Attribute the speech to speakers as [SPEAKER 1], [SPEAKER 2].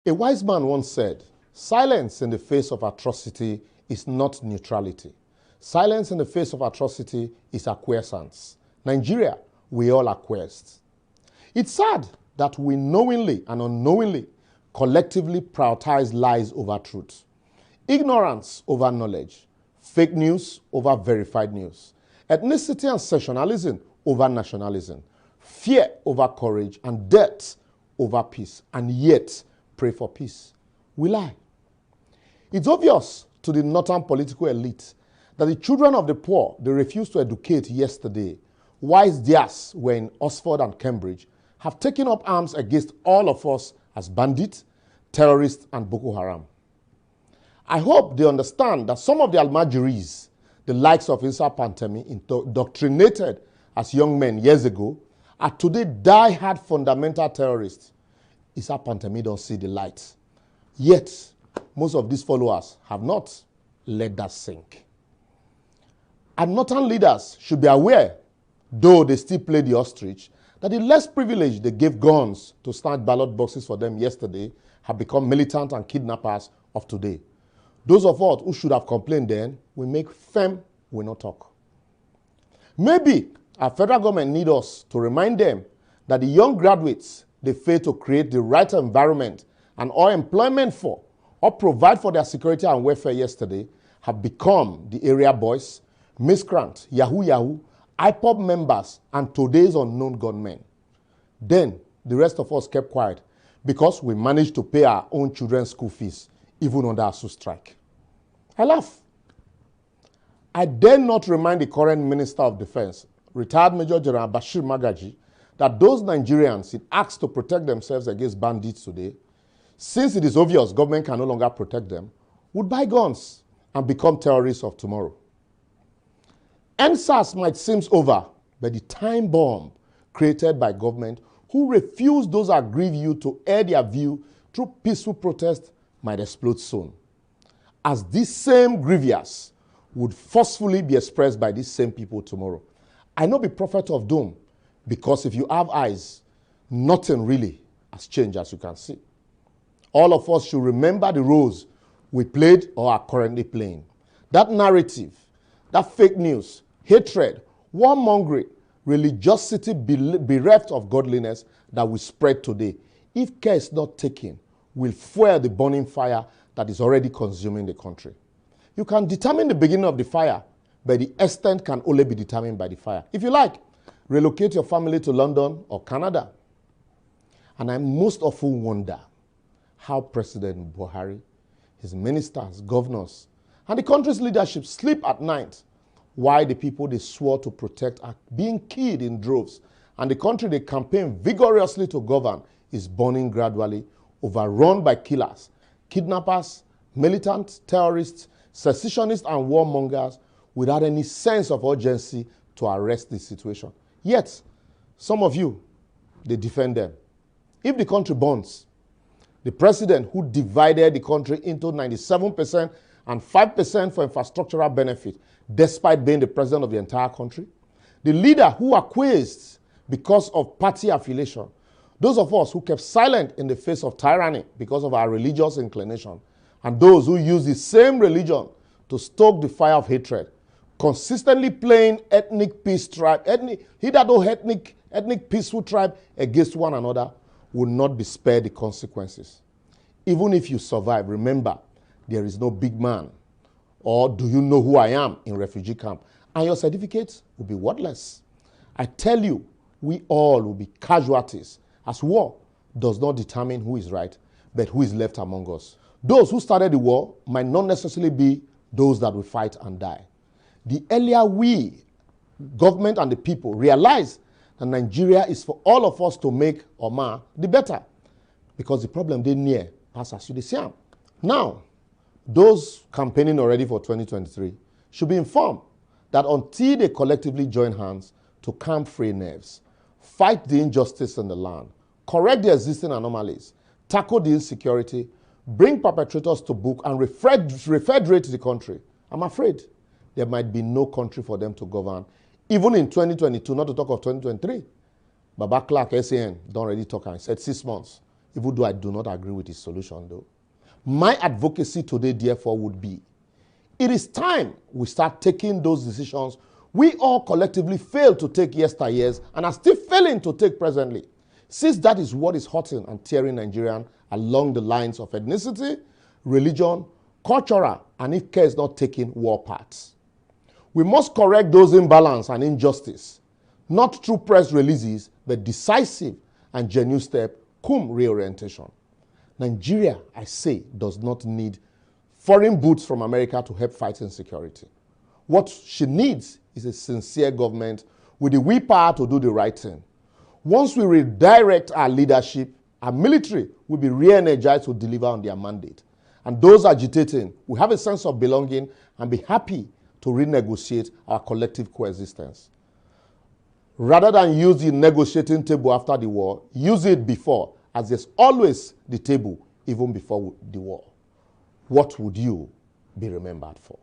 [SPEAKER 1] A wise man once said, silence in the face of atrocity is not neutrality. Silence in the face of atrocity is acquiescence. Nigeria, we all acquiesced. It's sad that we knowingly and unknowingly collectively prioritize lies over truth, ignorance over knowledge, fake news over verified news, ethnicity and sectionalism over nationalism, fear over courage, and death over peace, and yet pray for peace. We lie. It's obvious to the northern political elite that the children of the poor they refused to educate yesterday, whilst theirs were in Oxford and Cambridge, have taken up arms against all of us as bandits, terrorists, and Boko Haram. I hope they understand that some of the Almajiris, the likes of Isa Pantemi, indoctrinated as young men years ago, are today die-hard fundamental terrorists. Isa Pantemi don't see the light. Yet, most of these followers have not let that sink. And northern leaders should be aware, though they still play the ostrich, that the less privileged they gave guns to snatch ballot boxes for them yesterday have become militant and kidnappers of today. Those of us who should have complained then, we make firm, we not talk. Maybe our federal government need us to remind them that the young graduates they fail to create the right environment and or employment for or provide for their security and welfare yesterday have become the area boys, miscreants, yahoo, IPOB members, and today's unknown gunmen. Then the rest of us kept quiet because we managed to pay our own children's school fees even under a strike. I laugh. I dare not remind the current Minister of Defense, retired Major General Bashir Magaji, that those Nigerians it asks to protect themselves against bandits today, since it is obvious government can no longer protect them, would buy guns and become terrorists of tomorrow. NSAS might seem over, but the time bomb created by government who refuse those aggrieved you to air their view through peaceful protest might explode soon. As these same grievous would forcefully be expressed by these same people tomorrow. I know be prophet of doom, because if you have eyes, nothing really has changed as you can see. All of us should remember the roles we played or are currently playing. That narrative, that fake news, hatred, warmongering, religiosity bereft of godliness that we spread today, if care is not taken, will fuel the burning fire that is already consuming the country. You can determine the beginning of the fire, but the extent can only be determined by the fire. If you like, relocate your family to London or Canada. And I most often wonder how President Buhari, his ministers, governors, and the country's leadership sleep at night while the people they swore to protect are being killed in droves, and the country they campaign vigorously to govern is burning gradually, overrun by killers, kidnappers, militant terrorists, secessionists, and warmongers without any sense of urgency to arrest the situation. Yet, some of you, they defend them. If the country burns, the president who divided the country into 97% and 5% for infrastructural benefit, despite being the president of the entire country, the leader who acquiesced because of party affiliation, those of us who kept silent in the face of tyranny because of our religious inclination, and those who use the same religion to stoke the fire of hatred, consistently playing ethnic peace tribe, ethnic peaceful tribe against one another will not be spared the consequences. Even if you survive, remember, there is no big man or do you know who I am in refugee camp, and your certificates will be worthless. I tell you, we all will be casualties, as war does not determine who is right, but who is left among us. Those who started the war might not necessarily be those that will fight and die. The earlier we, government and the people, realize that Nigeria is for all of us to make or mar, the better. Because the problem they near pass as you the same. Now, those campaigning already for 2023 should be informed that until they collectively join hands to calm free nerves, fight the injustice in the land, correct the existing anomalies, tackle the insecurity, bring perpetrators to book, and refederate the country, I'm afraid there might be no country for them to govern, even in 2022, not to talk of 2023. Baba Clark, SAN, don't already talk, and said 6 months even though I do not agree with his solution though. My advocacy today, therefore, would be, it is time we start taking those decisions we all collectively failed to take yesteryears and are still failing to take presently, since that is what is hurting and tearing Nigerian along the lines of ethnicity, religion, cultural, and if care is not taken, war paths. We must correct those imbalance and injustice, not through press releases, but decisive and genuine step, cum reorientation. Nigeria, I say, does not need foreign boots from America to help fight insecurity. What she needs is a sincere government with the willpower to do the right thing. Once we redirect our leadership, our military will be re-energized to deliver on their mandate. And those agitating will have a sense of belonging and be happy to renegotiate our collective coexistence. Rather than use the negotiating table after the war, use it before, as there's always the table even before the war. What would you be remembered for?